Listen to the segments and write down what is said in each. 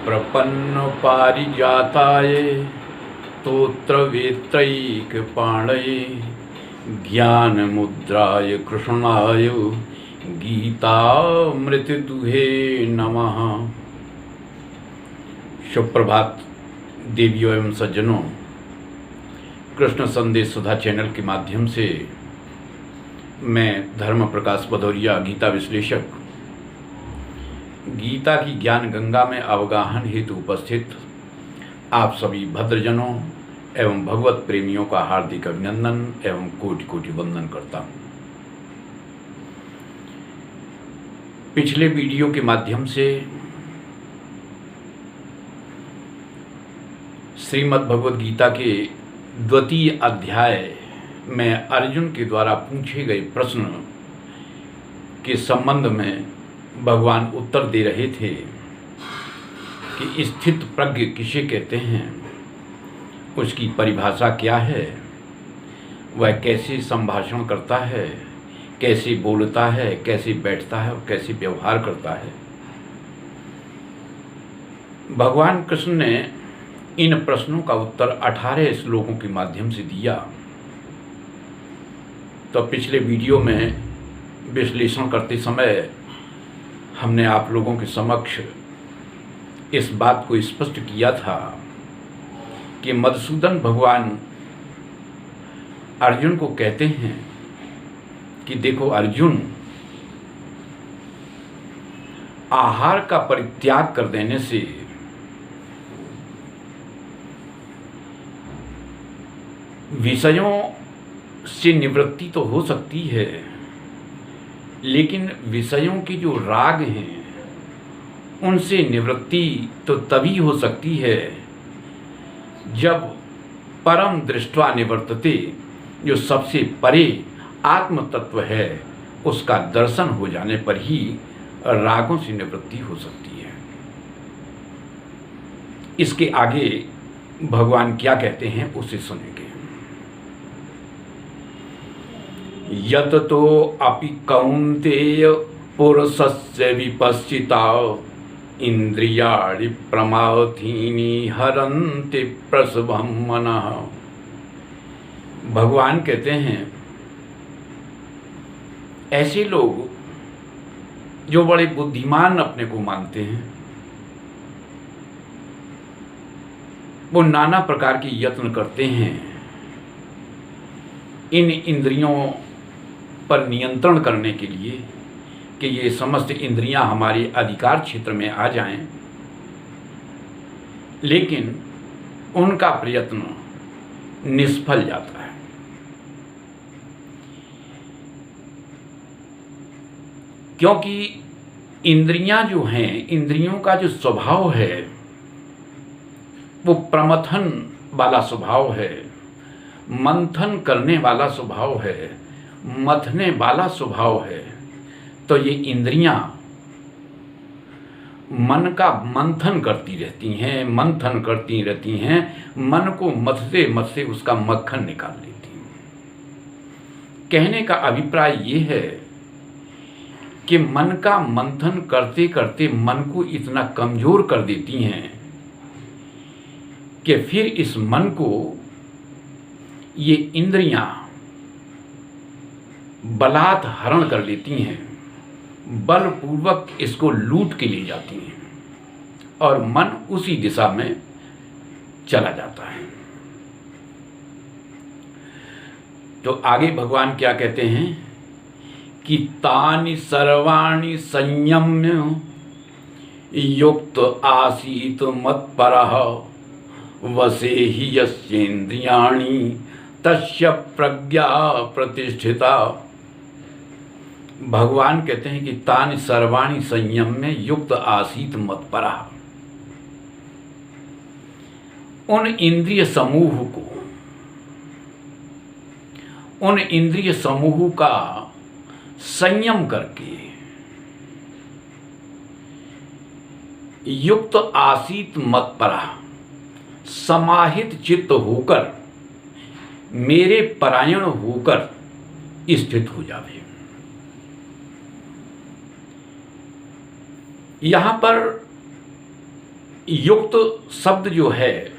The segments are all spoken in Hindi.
प्रपन्न पारिजाताय तोत्रवेत्रैकपाणये ज्ञानमुद्राय कृष्णाय गीतामृतदुहे नमः। सुप्रभात देवियों एवं सज्जनों, कृष्ण संदेश सुधा चैनल के माध्यम से मैं धर्म प्रकाश भदौरिया गीता विश्लेषक गीता की ज्ञान गंगा में अवगाहन हेतु उपस्थित आप सभी भद्रजनों एवं भगवत प्रेमियों का हार्दिक अभिनंदन एवं कोटि कोटि वंदन करता हूँ। पिछले वीडियो के माध्यम से श्रीमद् भगवद गीता के द्वितीय अध्याय में अर्जुन के द्वारा पूछे गए प्रश्न के संबंध में भगवान उत्तर दे रहे थे कि स्थित प्रज्ञ किसे कहते हैं, उसकी परिभाषा क्या है, वह कैसे संभाषण करता है, कैसे बोलता है, कैसे बैठता है और कैसे व्यवहार करता है। भगवान कृष्ण ने इन प्रश्नों का उत्तर 18 श्लोकों के माध्यम से दिया। तो पिछले वीडियो में विश्लेषण करते समय हमने आप लोगों के समक्ष इस बात को स्पष्ट किया था कि मधुसूदन भगवान अर्जुन को कहते हैं कि देखो अर्जुन, आहार का परित्याग कर देने से विषयों से निवृत्ति तो हो सकती है, लेकिन विषयों की जो राग हैं उनसे निवृत्ति तो तभी हो सकती है जब परम दृष्ट्वा निवर्तते, जो सबसे परे आत्म तत्व है, उसका दर्शन हो जाने पर ही रागों से निवृत्ति हो सकती है। इसके आगे भगवान क्या कहते हैं उसे सुनेंगे। यत तो अपि कौन्तेय पुरुषस्य विपश्चिता इंद्रियाणि प्रमाथीनि हरन्ति प्रसभं मनः। भगवान कहते हैं ऐसे लोग जो बड़े बुद्धिमान अपने को मानते हैं, वो नाना प्रकार के यत्न करते हैं इन इंद्रियों पर नियंत्रण करने के लिए कि ये समस्त इंद्रियां हमारे अधिकार क्षेत्र में आ जाएं, लेकिन उनका प्रयत्न निष्फल जाता है। क्योंकि इंद्रियां जो हैं, इंद्रियों का जो स्वभाव है वो प्रमथन वाला स्वभाव है, मंथन करने वाला स्वभाव है, मथने वाला स्वभाव है। तो ये इंद्रियां मन का मंथन करती रहती हैं, मंथन करती रहती हैं, मन को मथते मथते उसका मक्खन निकाल लेती हैं। कहने का अभिप्राय ये है कि मन का मंथन करते करते मन को इतना कमजोर कर देती हैं कि फिर इस मन को ये इंद्रियां बलात् हरण कर लेती हैं, बलपूर्वक इसको लूट के ले जाती हैं और मन उसी दिशा में चला जाता है। तो आगे भगवान क्या कहते हैं कि तानि सर्वाणि संयम्य युक्त आसीत मत्परः वसे हि यस्येन्द्रियाणि तस्य प्रज्ञा प्रतिष्ठिता। भगवान कहते हैं कि तानि सर्वाणि संयम में युक्त आसीत मत्परः। उन इंद्रिय समूह का संयम करके युक्त आसीत मत्परः, समाहित चित्त होकर, मेरे परायण होकर स्थित हो जावे। यहाँ पर युक्त शब्द जो है,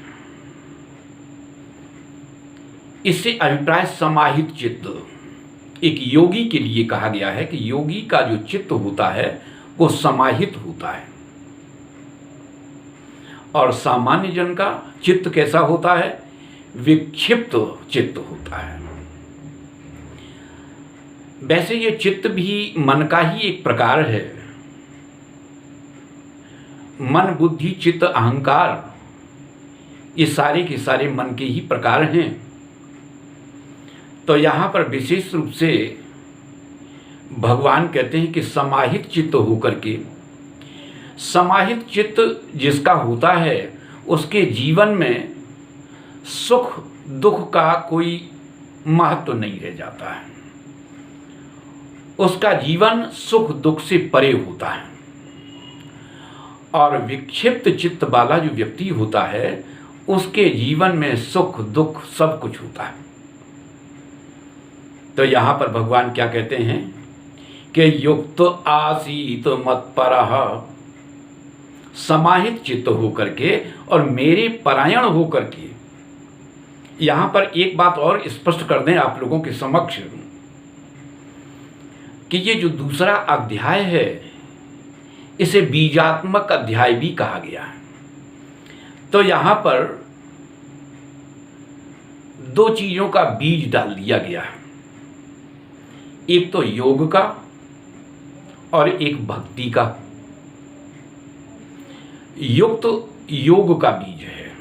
इससे अभिप्राय समाहित चित्त, एक योगी के लिए कहा गया है कि योगी का जो चित्त होता है वो समाहित होता है, और सामान्य जन का चित्त कैसा होता है? विक्षिप्त चित्त होता है। वैसे ये चित्त भी मन का ही एक प्रकार है। मन, बुद्धि, चित्त, अहंकार, ये सारे के सारे मन के ही प्रकार हैं। तो यहाँ पर विशेष रूप से भगवान कहते हैं कि समाहित चित्त होकर के, समाहित चित्त जिसका होता है उसके जीवन में सुख दुख का कोई महत्व नहीं रह जाता है, उसका जीवन सुख दुख से परे होता है। और विक्षिप्त चित्त वाला जो व्यक्ति होता है उसके जीवन में सुख दुख सब कुछ होता है। तो यहाँ पर भगवान क्या कहते हैं कि युक्त आसीत मत्परः, समाहित चित्त होकर के और मेरे परायण होकर के। यहाँ पर एक बात और स्पष्ट कर दें आप लोगों के समक्ष कि ये जो दूसरा अध्याय है इसे बीजात्मक अध्याय भी कहा गया है। तो यहाँ पर दो चीजों का बीज डाल दिया गया है, एक तो योग का और एक भक्ति का। युक्त योग का बीज है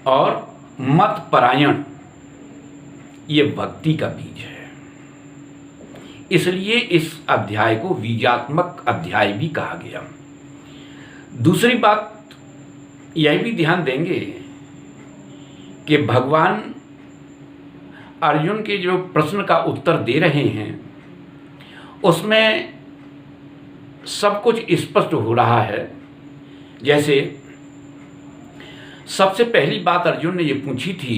और मत परायण ये भक्ति का बीज है। इसलिए इस अध्याय को बीजात्मक अध्याय भी कहा गया। दूसरी बात यह भी ध्यान देंगे कि भगवान अर्जुन के जो प्रश्न का उत्तर दे रहे हैं उसमें सब कुछ स्पष्ट हो रहा है। जैसे सबसे पहली बात अर्जुन ने ये पूछी थी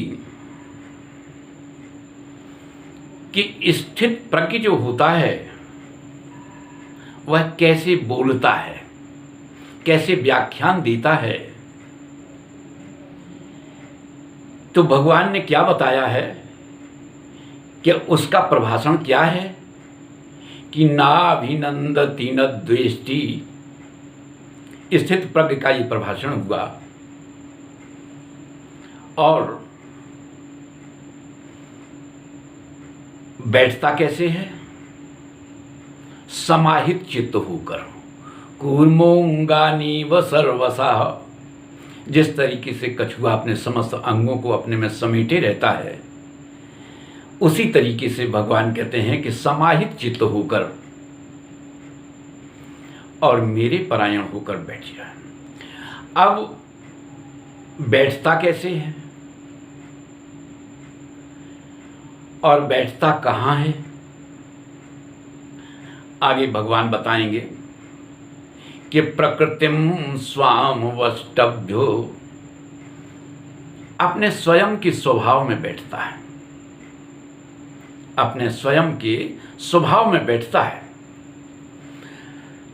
कि स्थित प्रज्ञ जो होता है वह कैसे बोलता है, कैसे व्याख्यान देता है। तो भगवान ने क्या बताया है कि उसका प्रभाषण क्या है कि नाभिनंदति न द्वेष्टि। स्थित प्रज्ञ का ये प्रभाषण हुआ। और बैठता कैसे है? समाहित चित्त होकर, कूर्मोंगानीव सर्वसा। जिस तरीके से कछुआ अपने समस्त अंगों को अपने में समेटे रहता है, उसी तरीके से भगवान कहते हैं कि समाहित चित्त होकर और मेरे परायण होकर बैठ जाए। अब बैठता कैसे है और बैठता कहाँ है, आगे भगवान बताएंगे कि प्रकृतिम स्वाम वष्टभ्यो, अपने स्वयं के स्वभाव में बैठता है, अपने स्वयं के स्वभाव में बैठता है।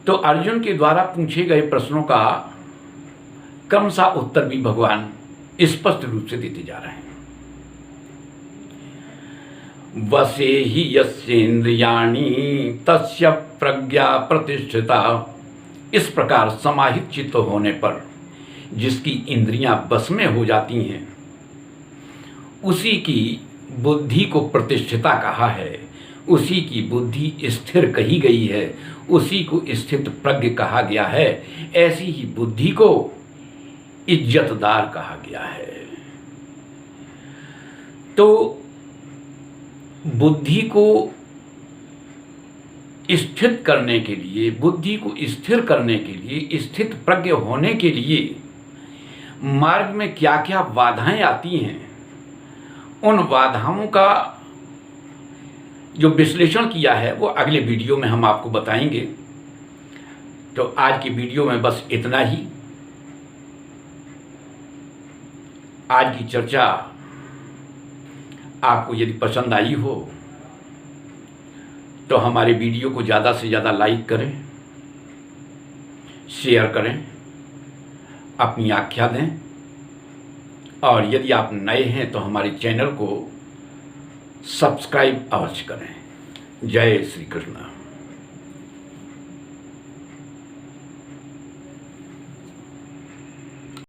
तो अर्जुन के द्वारा पूछे गए प्रश्नों का क्रमशः उत्तर भी भगवान स्पष्ट रूप से देते जा रहे हैं। वसे ही यस्येन्द्रियाणि तस्य प्रज्ञा प्रतिष्ठिता। इस प्रकार समाहित चित्त होने पर जिसकी इंद्रियां बस में हो जाती हैं उसी की बुद्धि को प्रतिष्ठिता कहा है, उसी की बुद्धि स्थिर कही गई है, उसी को स्थित प्रज्ञ कहा गया है। ऐसी ही बुद्धि को इज्जतदार कहा गया है। तो बुद्धि को स्थित करने के लिए, बुद्धि को स्थिर करने के लिए, स्थित प्रज्ञ होने के लिए मार्ग में क्या क्या बाधाएं आती हैं, उन बाधाओं का जो विश्लेषण किया है वो अगले वीडियो में हम आपको बताएंगे। तो आज की वीडियो में बस इतना ही। आज की चर्चा आपको यदि पसंद आई हो तो हमारे वीडियो को ज़्यादा से ज़्यादा लाइक करें, शेयर करें, अपनी आख्या दें, और यदि आप नए हैं तो हमारे चैनल को सब्सक्राइब अवश्य करें। जय श्री कृष्ण।